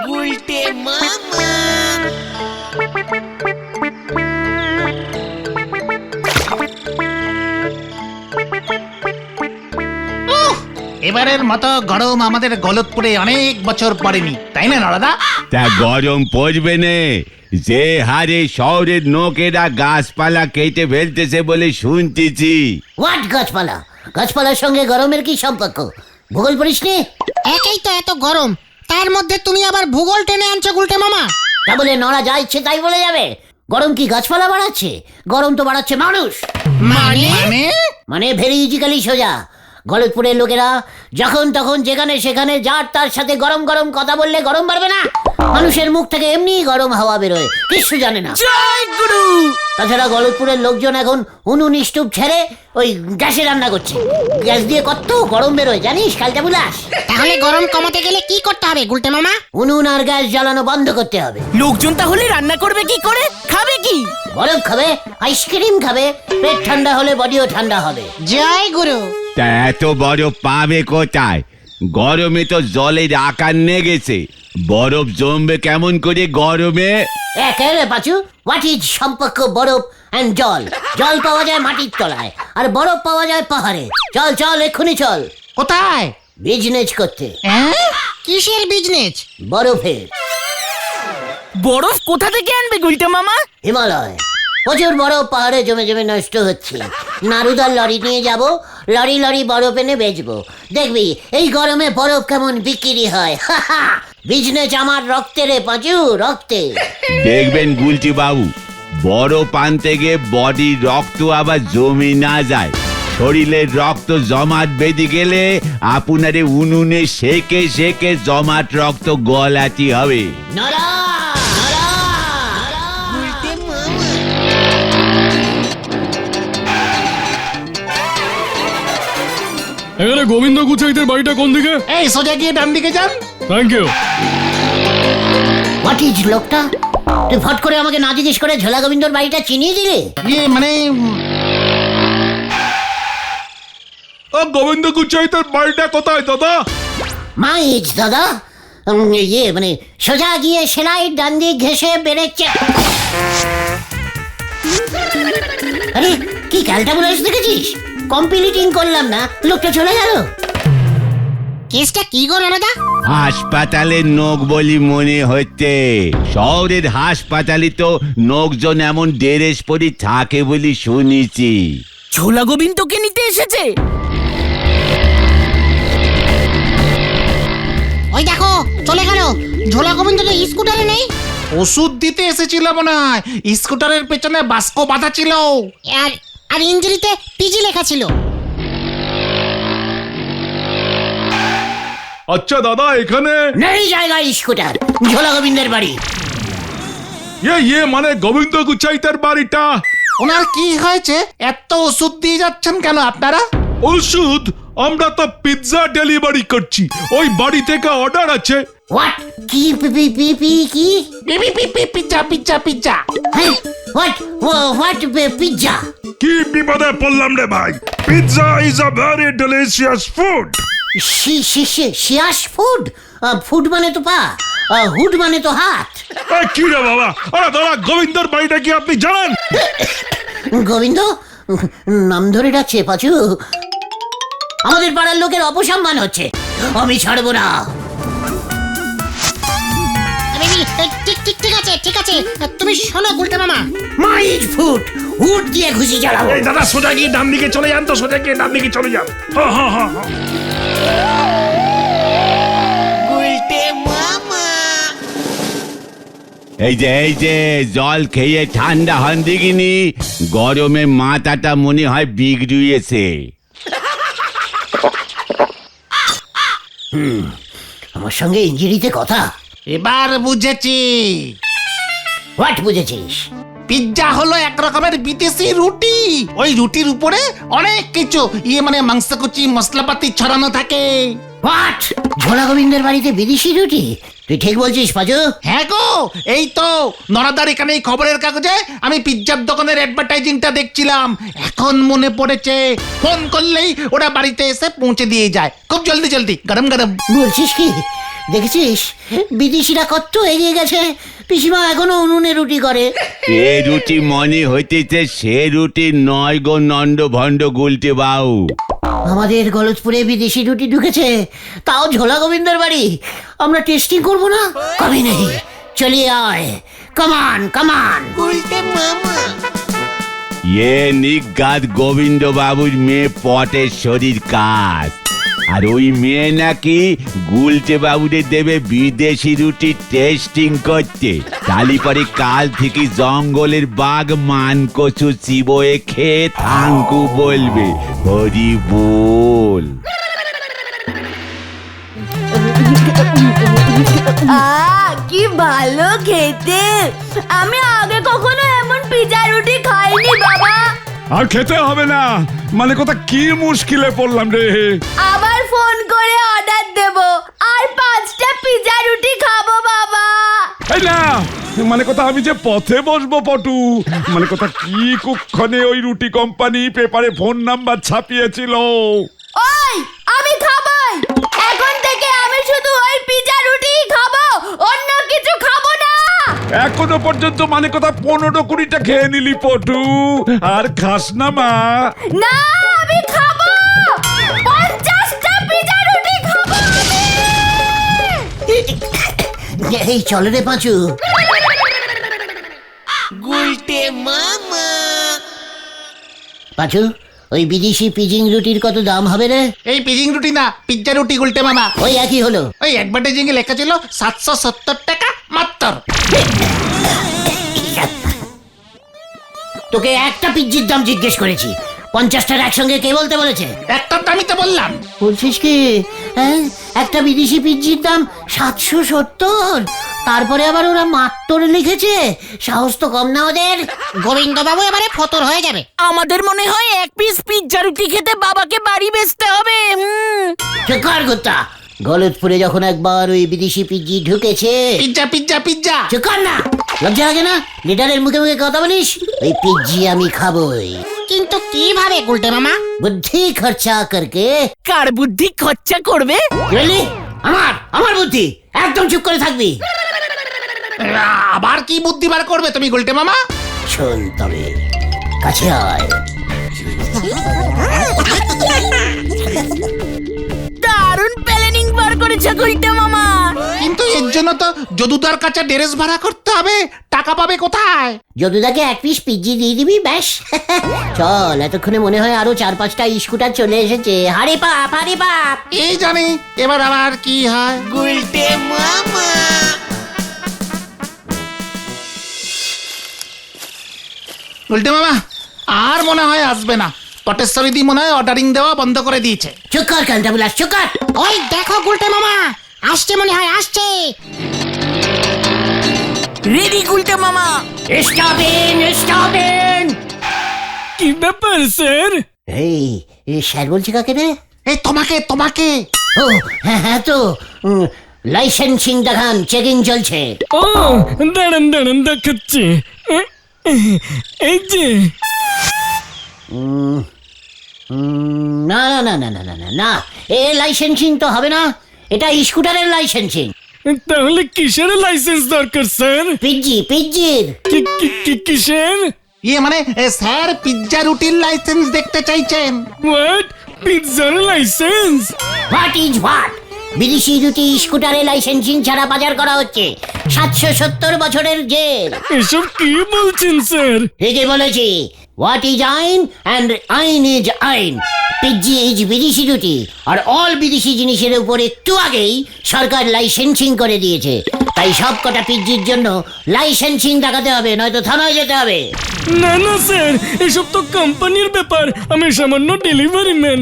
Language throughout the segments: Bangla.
গুলটে মামা। এবারের মতো গরম আমাদের গলতপুরে অনেক বছর পড়েনি, তাই না নরদা? তা গরম পড়বে নে, যে হারে শহরের লোকেরা গাছপালা কেটে ফেলতেছে বলে শুনতেছি। হোয়াট গাছপালা? গাছপালার সঙ্গে গরমের কি সম্পর্ক? ভূগোল পড়িস নি? একেই তো এত গরম, তার মধ্যে তুমি আবার ভূগোল টেনে আনছো গুলটে মামা। তা বলে নড়া যা ইচ্ছে তাই বলে যাবে? গরম কি গাছপালা বাড়াচ্ছে? গরম তো বাড়াচ্ছে মানুষ। মানে মানে ভেরি ইজিক্যালি সোজা। গলতপুরের লোকেরা যখন তখন যেখানে সেখানে যার তার সাথে গরম গরম কথা বললে গরম বাড়বে না? মানুষের মুখ থেকে এমনি গরম হাওয়া বেরোয়, কিছু জানে না। জয় গুরু। তাছাড়া গলতপুরের লোকজন এখন উনুন স্টোভ ছেড়ে ওই গ্যাসে রান্না করছে। গ্যাস দিয়ে কত গরম বেরোয় জানিস কালটা বুলাস? তাহলে গরম কমাতে গেলে কি করতে হবে গুলটে মামা? উনুন আর গ্যাস জ্বালানো বন্ধ করতে হবে। লোকজন তাহলে রান্না করবে কি করে, খাবে কি? বরফ খাবে, আইসক্রিম খাবে, পেট ঠান্ডা হলে বডিও ঠান্ডা হবে। জয় গুরু। তা এত বরফ পাবে কোথায়? গরমে তো জলের আকার নেগেছে, বরফ জমবে কেমন করে গরমে? একেবারে পাচু, হোয়াট ইজ সম্পর্ক বরফ এন্ড জল? জল পাওয়া যায় মাটির তলায়, আর বরফ পাওয়া যায় পাহাড়ে। চল চল এক্ষুনি চল কোথায়? বিজনেস করতে। কিসের বিজনেস? বরফের। বরফ কোথা থেকে আনবে গুলটে মামা? হিমালয়। প্রচুর বরফ পাহাড়ে জমে জমে নষ্ট হচ্ছে। নারুদার লরি নিয়ে যাব, লরি লরি বরফ এনে বেচবো। দেখবি এই গরমে বরফ কেমন বিক্রি হয়। বিজনেস আমার রক্তে রে পাঁচু, রক্তে। দেখবেন গুলটি বাবু, বরফ আনতে গিয়ে বডির রক্ত আবার জমে না যায়। শরীরের রক্ত জমাট বেঁধে গেলে আপনারে উনুনে সেকে সেকে জমাট রক্ত গলাতে হবে। নরা নরা গুলটে মামা। এখানে গোবিন্দ গুচাইতের বাড়িটা কোন দিকে? এই সোজা গিয়ে ডান দিকে যান। Thank you. হোয়াট ইজ লোকটা? তুই ফট করে আমাকে না জিজ্ঞেস করে ঝোলা গোবিন্দর বাড়িটা চিনিয়ে দিলে? মানে ও গোবিন্দ গুচাইতের বাড়িটা কোথায় দাদা? মাইজ দাদা। মানে সোজা গিয়ে সেলাই ডান দিক ঘেসে বেড়েছে। আরে কি ক্যালটা বলে দেখেছিস? কম্পিলিটিং করলাম না, লোকটা চলে গেল। কেসটা কি গো নরদা? হাসপাতালের নোক বলি মনে হচ্ছে। শহরের হাসপাতালে তো লোকজন এমন ড্রেস পরি থাকে বলি শুনেছি। ছোলা গোবিন্দকে নিতে এসেছে। ওই দেখো চলে গেল। ঝোলা গোবিন্দ তো স্কুটারে নেই। ওষুধ দিতে এসেছিল মনে হয়, স্কুটারের পেছনে বাস্ক বাঁধা ছিল। আর আর ইঞ্জিরিতে পিজি লেখা ছিল। আচ্ছা দাদা, এখানে নেই জায়গা স্কুটার, ঝোলা গোবিন্দের বাড়ি। ইয়ে মানে গোবিন্দ গুচাইতের বাড়িটা। ওনার কি হয়েছে? এত ওষুধ দিয়ে যাচ্ছেন কেন আপনারা? ওষুধ? আমরা তো পিৎজা ডেলিভারি করছি, ওই বাড়ি থেকে অর্ডার আছে। হোয়াট? কি পি পি পি পি কি? Pizza pizza pizza. হ্যাঁ হোয়াট হোয়াট পিৎজা? কি বিপদে পড়লাম রে ভাই। Pizza is a very delicious food. শিয়াস ফুড? ফুড মানে তো পা, হুড মানে তো হাত। কি রে বাবা, আরে দাদা গোবিন্দর বাড়িটা কি আপনি জানেন? গোবিন্দ নাম ধরে ডাকছে পাচু। আমাদের পাড়ার লোকের অপসম্মান হচ্ছে, আমি ছাড়বো না। ঠিক ঠিক ঠিক আছে ঠিক আছে, তুমি শোনো গুলটে মামা। মাইজ ফুড, হুড দিয়ে ঘুষি চালাবো। এই দাদা সোজা গিয়ে ডান দিকে চলে যান তো, সোজা গিয়ে ডান দিকে চলে যান। হ্যাঁ। গুলটে মামা। এই যে জল খেয়ে ঠান্ডা হন দেখিনি, গরমে মাথাটা মনে হয় বিগড়িয়েছে। আমার সঙ্গে ইঞ্জিরিতে কথা। এবার বুঝেছি। হোয়াট বুঝেছিস? পিজ্জা হলো এক রকমের বিদেশি রুটি। ওই রুটির উপরে অনেক কিছু মানে মাংসকুচি মশলাপাতি ছড়ানো থাকে। হোয়াট? ঝোলা গোবিন্দের বাড়িতে বিদেশি রুটি? তুই ঠিক বলছিস পাজু? হ্যাঁ গো, এই তো নরাদার এখানে এই খবরের কাগজে আমি পিজ্জার দোকানের অ্যাডভার্টাইজিংটা দেখছিলাম। এখন মনে পড়েছে, ফোন করলেই ওরা বাড়িতে এসে পৌঁছে দিয়ে যায়, খুব জলদি জলদি, গরম গরম। বলছিস কি? দেখেছিস বিদেশিরা কত এগিয়ে গেছে, পিসিমা এখনো উনুনে রুটি করে। এ রুটি মনে হইতেছে সে রুটি নয় গো নন্দ ভণ্ড গুলটে বাবু। আমাদের গলতপুরে বিদেশি রুটি ঢুকেছে, তাও ঝোলা গোবিন্দের বাড়ি। আমরা টেস্টিং করবো না? কবি নেই, চলিয়ে আয়, কমান কমান। এ নিগাত গোবিন্দ বাবুর মেয়ে পটেশ্বরীর কাজ, আর ওই মেয়ে নাকি গুলটে বাবুরে দেবে বিদেশি রুটি টেস্টিং করতে। তালি পরে কাল থেকে জঙ্গলের বাঘ মান কচু চিবোয়ে খেয়ে থাঙ্কু বলবে হরি বল। কি ভালো খেতে! আমি আগে কখনো এমন পিজা রুটি খাইনি বাবা। আর খেতে হবে না, মানে কথা কি মুশকিলে পড়লাম রে। আবার ফোন করে অর্ডার দেব, আর 5টা পিজা রুটি খাবো বাবা। এই না, মানে কথা আমি যে পথে বসবো পটু, মানে কথা কি কুক্ষণে ওই রুটি কোম্পানি পেপারে ফোন নাম্বার ছাপিয়েছিল। ওই আমি খাবোই, এখন থেকে আমি শুধু ওই পিজা রুটিই খাবো, অন্য কিছু খাবো না। এখনো পর্যন্ত মানে কথা 15-20টা খেয়ে নিলি পটু, আর খাস না মা। না আমি খাবো, 50টা পিজা রুটি খাবো আমি। এই চলো রে পাঁচু। পাঁচু, ওই বিদেশি পিজিং রুটির কত দাম হবে রে? এই পিজিং রুটি না, পিজ্জা রুটি গুলটে মামা। ওই একই হলো। ওই অ্যাডভার্টাইজিং এ লেখা ছিল 770 টাকা মাত্র। তোকে একটা পিজ্জির দাম জিজ্ঞেস করেছি, 50টার একসঙ্গে কে বলতে বলেছে? একটার দামই তো বললাম। বলছিস কি? হ্যাঁ, একটা বিদেশি পিজ্জির দাম 770, তারপরে আবার ওরা মাত্র লিখেছে। সাহস তো কম না ওদের। গোবিন্দ বাবু এবারে ফতর হয়ে যাবে। আমাদের মনে হয় এক পিস পিজ্জা রুটি খেতে বাবাকে বাড়ি বেচতে হবে। চুকার গুত্তা, গলতপুরে যখন একবার ওই বিদেশি পিজ্জি ঢুকেছে। Pizza pizza pizza. চুকার না, লজ্জা লাগে না? লিডারের মুখে মুখে কথা বলিস? ওই পিজ্জি আমি খাবোই, কিন্তু কিভাবে গুলটে মামা? বুদ্ধি খরচা করকে। কার বুদ্ধি খরচা করবে? কি বললি? আমার বুদ্ধি। একদম চুপ করে থাকবি। আবার কি বুদ্ধি বার করবে তুমি গুলটে মামা? শোন তবে, কাছে আয়। দারুণ প্ল্যানিং বার করেছে গুলটে মামা। কিন্তু এর জন্য তো যদুদার কাছে ড্রেস ভাড়া করতে হবে, টাকা পাবে কোথায়? যদুদাকে এক পিস পিজ্জি দিয়ে দিবি ব্যাস। চল, এতক্ষণে মনে হয় আরো 4-5টা স্কুটার চলে এসেছে। হারে বাপ, হারে বাপ। এই জানি এবার আবার কি হয়। গুলটে মামা। গুলটে মামা আর মনে হয় আসবে না। পটেশ্বরী দি মনে হয় অর্ডারিং দেওয়া বন্ধ করে দিয়েছে। চুপ কর কান্তাবুলাস, চুপ কর। ওই দেখো গুলটে মামা আসছে, মনে হয় আসছে। রেডি গুলটে মামা। Stop in. কি ব্যাপার স্যার? এই স্যার বলছে কাকে রে? এই তোমাকে। ও হ্যাঁ তো, লাইসেন্সিং দেখান, চেকিং চলছে। ও দাঁড়ান দেখাচ্ছি। এই যে না না না না না না না না, এ লাইসেন্সিং তো হবে না, এটা স্কুটারের লাইসেন্সিং। তাহলে কিসের লাইসেন্স দরকার স্যার? পিজ্জির। কিসের? ইয়ে মানে স্যার পিজ্জা রুটির লাইসেন্স দেখতে চাইছেন। হোয়াট? পিৎজার লাইসেন্স? What is what? বিদেশি রুটি স্কুটারে লাইসেন্সিং ছাড়া বাজার করা হচ্ছে, 770 বছরের জেল। এসব কি বলছেন স্যার? ঠিকই বলেছি। হোয়াট ইজ আইন অ্যান্ড আইন ইজ আইন। পিজ্জি ইজ বিদেশি রুটি, আর অল বিদেশি জিনিসের উপর একটু আগেই সরকার লাইসেন্সিং করে দিয়েছে। তাই সব কটা পিজ্জির জন্য লাইসেন্সিং দেখাতে হবে, নয়তো থানায় যেতে হবে। না স্যার, এসব তো কোম্পানির ব্যাপার। আমি সামান্য ডেলিভারি ম্যান।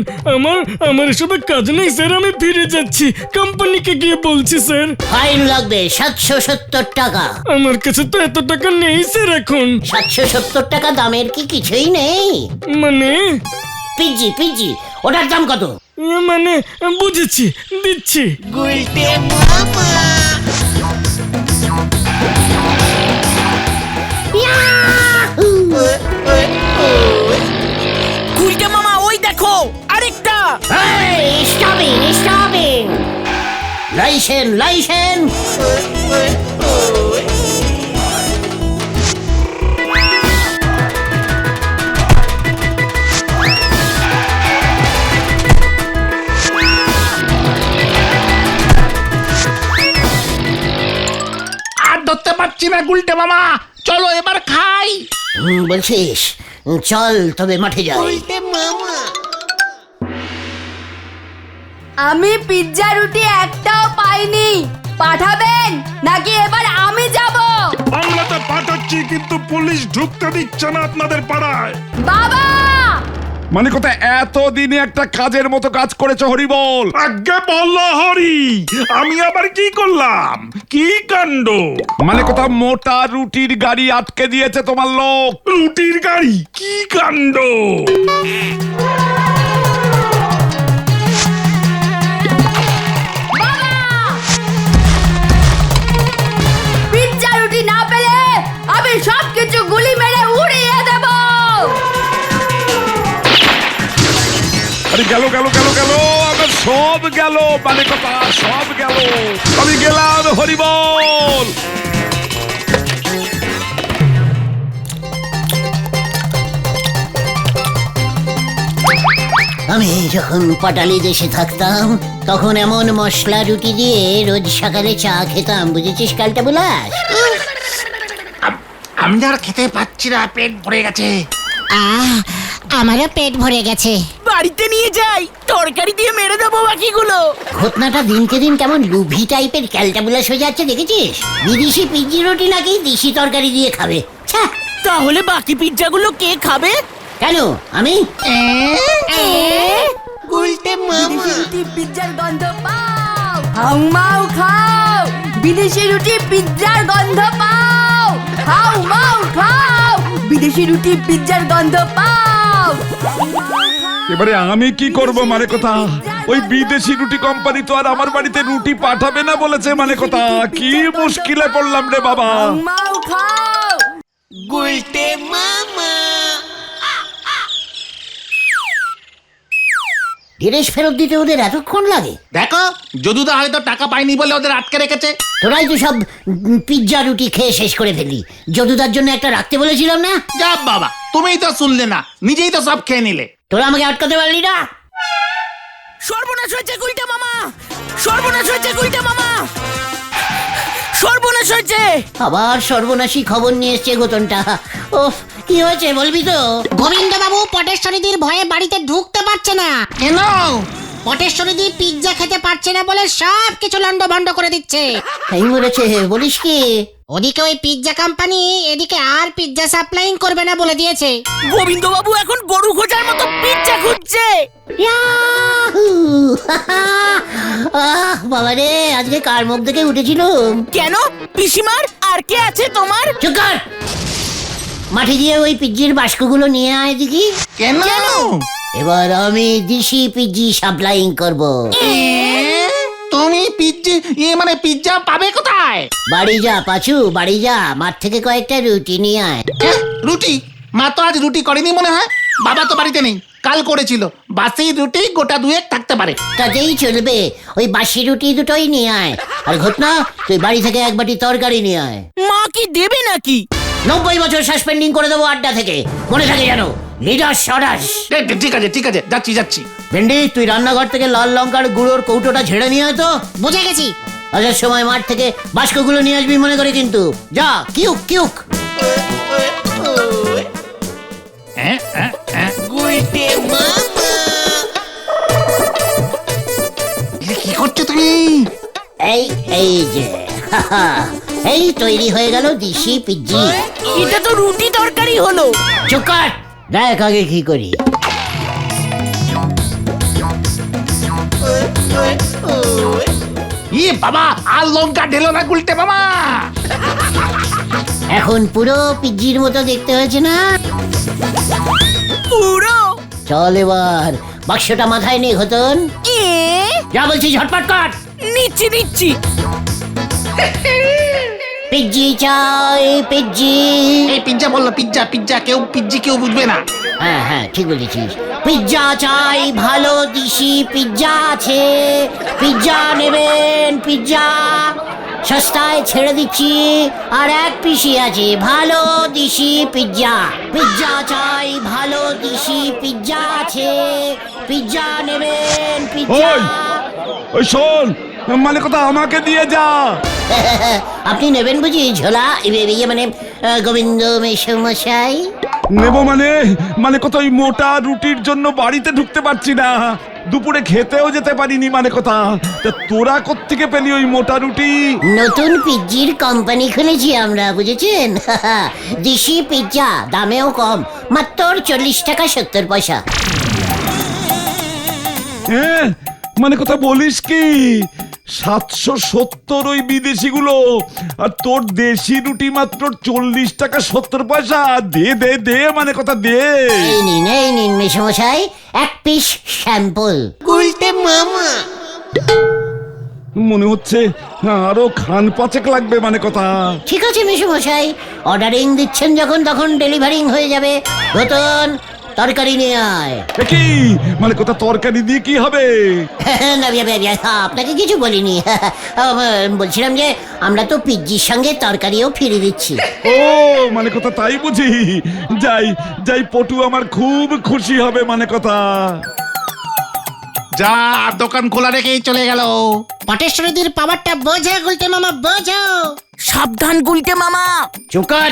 আমার এসবে কাজ নেই স্যার, আমি ফিরে যাচ্ছি। কোম্পানিকে গিয়ে বলছি স্যার। ফাইন লাগবে 770 টাকা। আমার কাছে তো এত টাকা নেই স্যার এখন। 770 টাকা দামের কি কিছুই নেই? মানে পিজ্জি ওটার দাম কত? মানে বুঝেছি, দিচ্ছি। গুলটে মামা ওই দেখো আরেকটা। স্টপিং। লাইসেন লাইসেন। আর ধরতে পারছি না গুলটে মামা, চলো এবার খাই। বলছিস? চল তবে মাঠে যাই। আমি পিৎজা রুটি একটাও পাইনি, পাঠাবেন নাকি এবার আমি যাব? আমরা তো পাঠাচ্ছি, কিন্তু পুলিশ ঢুকতে দিচ্ছে না আপনাদের পাড়ায়। বাবা! মানে কথা এতদিনে একটা কাজের মতো কাজ করেছো হরিবল। আগে বললো হরি, আমি আবার কি করলাম? কি কাণ্ড! মানে কথা মোটা রুটির গাড়ি আটকে দিয়েছে তোমার লোক। রুটির গাড়ি? কি কাণ্ড! পিৎজা রুটি না পেলে আমি সবকিছু গুলি মেরে উড়িয়ে দেব। আরে গেল গেল গেল গেল, আমার সব গেল, মানে কথা সব গেল। আমি গেলাম হরিবল। আমি যখন পাটালি দেশে থাকতাম তখন এমন মশলা রুটি দিয়ে রোজ সকালে চা খেতাম, বুঝেছিস কালটা বুলাস? আমি আর খেতে পাচ্ছি না, পেট ভরে গেছে। আমারও পেট ভরে গেছে। বাড়িতে নিয়ে যাই, তরকারি দিয়ে মেরে দেবো বাকিগুলো। ঘটনাটা দিনকে দিন কেমন লুভি টাইপের ক্যালটা বুলাস হয়ে যাচ্ছে, দেখেছিস? বিদেশি পিজ্জি রুটি নাকি দেশি তরকারি দিয়ে খাবে। ছ্যা! তাহলে বাকি পিৎজাগুলো কে খাবে? কেন আমি? বিদেশি রুটি পিৎজার গন্ধ পাও, হাউ মাউ খাও। বিদেশি রুটি পিৎজার গন্ধ পাও, হাউ মাউ খাও। বিদেশি রুটি পিৎজার গন্ধ পাও। এবারে আমি কি করব? মানে কথা ওই বিদেশি রুটি কোম্পানি তো আর আমার বাড়িতে রুটি পাঠাবে না বলেছে। মানে কথা কি মুশকিলে পড়লাম রে বাবা। হাউ মাউ খাও। ধীরেশ ফেরত দিতে ওদের এতক্ষণ লাগে? দেখো, যদুদা হয়তো টাকা পায়নি বলে ওদের আটকে রেখেছে। তোরাই তো সব পিজ্জা রুটি খেয়ে শেষ করে ফেলি। যদুদার জন্য একটা রাখতে বলেছিলাম না? যা বাবা, তুমিই তো শুনলে না, নিজেই তো সব খেয়ে নিলে। তোরা আমাকে আটকাতে পারলি না। সর্বনাশ হয়েছে গুলটে মামা, সর্বনাশ হয়েছে গুলটে মামা, সর্বনাশ হয়েছে। আবার সর্বনাশী খবর নিয়ে এসছে গোতনটা। ওফ, কি হয়েছে বলবি তো? গোবিন্দ বাবু পটেশ্বরীদির ভয়ে বাড়িতে ঢুকতে পারছে না। কেন? পটেশ্বরীদি পিৎজা খেতে পারছে না বলে সব কিছু লন্ডভন্ড করে দিচ্ছে। এই মরেছে, বলিস কি? ওদিকে ওই পিৎজা কোম্পানি এদিকে আর পিৎজা সাপ্লাইং করবে না বলে দিয়েছে। গোবিন্দ বাবু এখন গরু খোঁজার মতো পিৎজা খুঁজছে। ইয়াহু! আহ বাবা রে, আজকে কার মুখ দেখে উঠেছিল? কেন পিসিমার? আর কে আছে তোমার? চুপ কর! মাঠে গিয়ে ওই পিজ্জির বাস্কগুলো নিয়ে আয় দেখি। কেন? এবার আমি দেশি পিজ্জি সাপ্লাইং করব। তুমি পিজ্জি মানে পিজ্জা পাবে কোথায়? বাড়ি যা পাচু, বাড়ি যা, মাঠ থেকে কয়েকটা রুটি নিয়ে আয়। রুটি? মা তো আজ রুটি করেনি মনে হয়। বাবা তো বাড়িতে নেই, কাল করেছিল। বাসি রুটি গোটা দুয়েক থাকতে পারে। তাতেই চলবে, ওই বাসি রুটি দুটোই নিয়ে আয়। আর ঘটনা, তুই বাড়ি থেকে এক বাটি তরকারি নিয়ে আয়। মা কি দেবে নাকি? 90 বছর সাসপেন্ডিং করে দেবো আড্ডা থেকে, মনে থাকে জানো। লিডার সরাস। ঠিক আছে ঠিক আছে, যাচ্ছি যাচ্ছি। ভেন্ডি, তুই রান্নাঘর থেকে লাল লঙ্কার গুঁড়োর কৌটোটা ঝেড়ে নিয়ে আয় তো। বুঝে গেছি। আসার সময় মাঠ থেকে বাস্কগুলো নিয়ে আসবি মনে করে কিন্তু। যা, কিউক কিউক। কি করছো তুমি? এই এই যে এই তৈরি হয়ে গেল দেশি পিজ্জি। এটা তো রুটি তরকারি হলো। চুপ কর, দেখ আগে কি করি। বাবা, আর লঙ্কা ঢেলো না গুলটে মামা। এখন পুরো পিজ্জির মতো দেখতে হয়েছে না? পুরো। চল এবার বাক্সটা মাথায় নে ঘতন। যা বলছি ঝটপট কর। নিচ্ছি নিচ্ছি। পিজ্জি চাই, পিজ্জি। এই পিজ্জা বললো, পিজ্জা পিজ্জা, কেউ পিজ্জি কেউ বুঝবে না। হ্যাঁ হ্যাঁ, ঠিক বলেছিস। পিৎজা চাই, ভালো দিশি পিৎজা আছে, পিৎজা নেবেন? পিৎজা সস্তায় ছেড়ে দিচ্ছি, আর এক পিসি আছে ভালো দিশি পিৎজা। পিৎজা চাই, ভালো দিশি পিৎজা আছে, পিৎজা নেবেন? পিৎজা ওই শোন, মানে কথা আমাকে দিয়ে যা। আপনি নেবেন বুঝি ঝোলা? ইয়ে মানে গোবিন্দ মেশমশাই। নেব মানে কথা ওই মোটা রুটির জন্য বাড়িতে ঢুকতে পারছি না, দুপুরে খেতেও যেতে পারিনি। মানে কথা তা তোরা কোত্থেকে পেলি ওই মোটা রুটি? নতুন পিৎজির কোম্পানি খুলেছি আমরা, বুঝেছেন? দেশি পিৎজা, দামেও কম, মাত্র 40 টাকা 70 পয়সা। হ্যাঁ, মানে কথা বলিস কি? 770 ওই বিদেশিগুলো, আর তোর দেশি রুটি মাত্র 40 টাকা 70 পয়সা। দে দে দে, মানে কথা দে। এই নিন মেশমশাই, এক পিস স্যাম্পল। মনে হচ্ছে আরো খান পাঁচেক লাগবে। মানে কথা ঠিক আছে মেশমশাই, অর্ডারিং দিচ্ছেন যখন, তখন ডেলিভারিং হয়ে যাবে। রতন, তরকারি নিয়ে আয়। কি মানে কথা, তরকারি দিয়ে কি হবে? না, আপনাকে কিছু বলিনি। বলছিলাম যে আমরা তো পিৎজির সঙ্গে তরকারিও ফিরে দিচ্ছি। ও মানে কথা তাই বুঝি। যাই যাই, পটু আমার খুব খুশি হবে। মানে কথা যা, দোকান খোলা রেখেই চলে গেল। পটেশ্বরীদের পাওয়ারটা বোঝো গুলটে মামা, বোঝো। সাবধান গুলটে মামা। চুপ কর।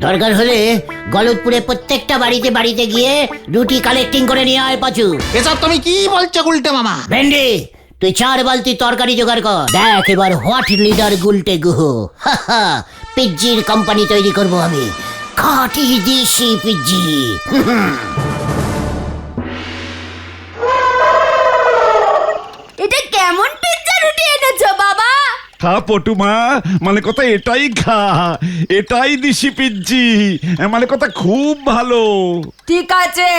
দরকার হলে গলতপুরে প্রত্যেকটা বাড়িতে গিয়ে রুটি কালেক্টিং করে নিয়ে আয় পাচু। এসব তুমি কি বলছো গুলটে মামা? ভেন্ডি, তুই 4 বালতি তরকারি জোগাড় কর। দেখ এবার what leader Gulte Guha. পিৎজির company তৈরি করব আমি, খাঁটি দেশি পিৎজি। এটা কেমন পিৎজা রুটি এনেছো বাবা? খা পটুমা, মানে কথা এটাই খা, এটাই দিশি পিজ্জি। মানে কথা খুব ভালো। ঠিক আছে,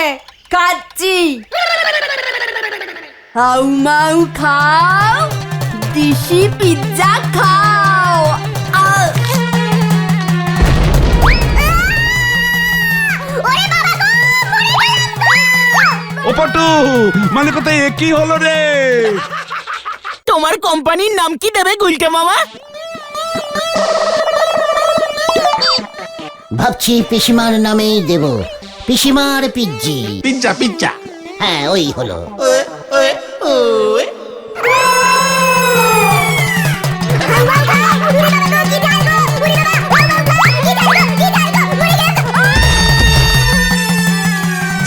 খাচ্ছি। হাউ মাউ খাও, দেশি পিৎজা খাও। আহ! ও পটু, মানে কথা এ কি হলো রে? তোমার কোম্পানির নাম কি দেবে গুলটে মামা? ভাবছি পিসিমার নামেই দেব, পিসিমার পিৎজি। Pizza pizza. হ্যাঁ, ওই হলো।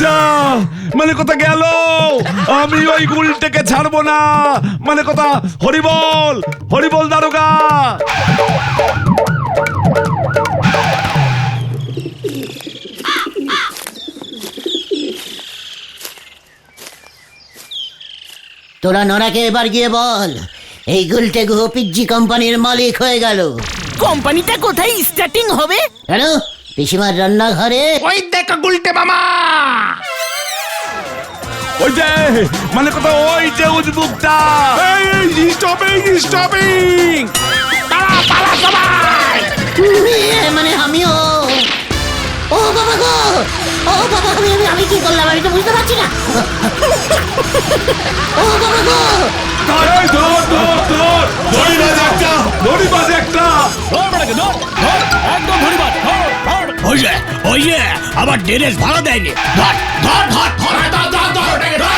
যা, মানে কথা গেল। আমি ওই গুলটেকে ছাড়বো না। মানে কথা হরিবল, হরিবল দারোগা। তোরা নরাকে এবার গিয়ে বল, এই গুলটে গুহ পিৎজি কোম্পানির মালিক হয়ে গেল। কোম্পানিটা কোথায় স্টার্টিং হবে? কেন? পিসিমার রান্নাঘরে। ওই দেখো গুলটে মামা। ওই যে মানে কথা, ওই যে উজবুকটা। স্টপিং। পালা পালা সবাই। মানে আমিও। ও বাবা গো, ও বাবা, আমি কি করলাম? আমি তো বুঝতে পারছি না। ও বাবা গো, এই ধর ধর ধর, ধরিবাজ একটা, ধরিবাজ একটা। একদম ধরিবাদ। ওই যে আবার ড্রেস ভাড়া দেয়নি। ধর ধর ধর ধর ধর ধর ধর ধর।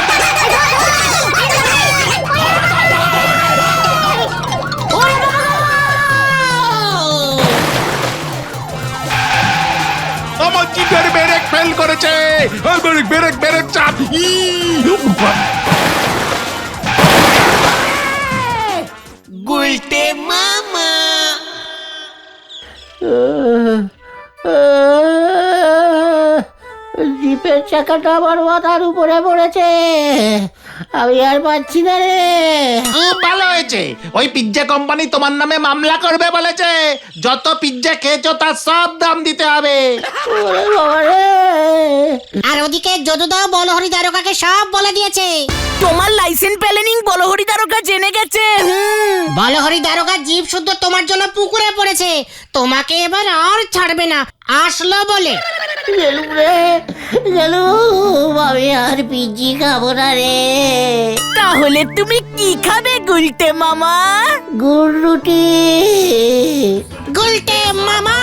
আমার জিপের ব্রেক ফেল করেছে। ব্রেক ব্রেক চাপ। গুলটে মামা। জিপে চাকাটা আমার মাথার উপরে পড়েছে, আমি আর পাচ্ছি না রে। খুব ভালো হয়েছে, ওই পিৎজা কোম্পানি তোমার নামে মামলা করবে বলেছে। যত পিৎজা খেয়েছো তার সব দাম দিতে হবে। ওরে বাবা রে। আর ওদিকে যদুদা বলহরি দারোগাকে সব বলে দিয়েছে। তোমার লাইসেন্স প্ল্যানিং বলহরি দারোগা জেনে গেছে। বলহরি দারোগা জীব শুদ্ধ তোমার জন্য পুকুরে পড়েছে, তোমাকে এবার আর ছাড়বে না আসলো বলে। গেলু রে গেলু, আমি আর পিজি খাবো না রে। তাহলে তুমি কি খাবে গুলটে মামা? গুড় রুটি। গুলটে মামা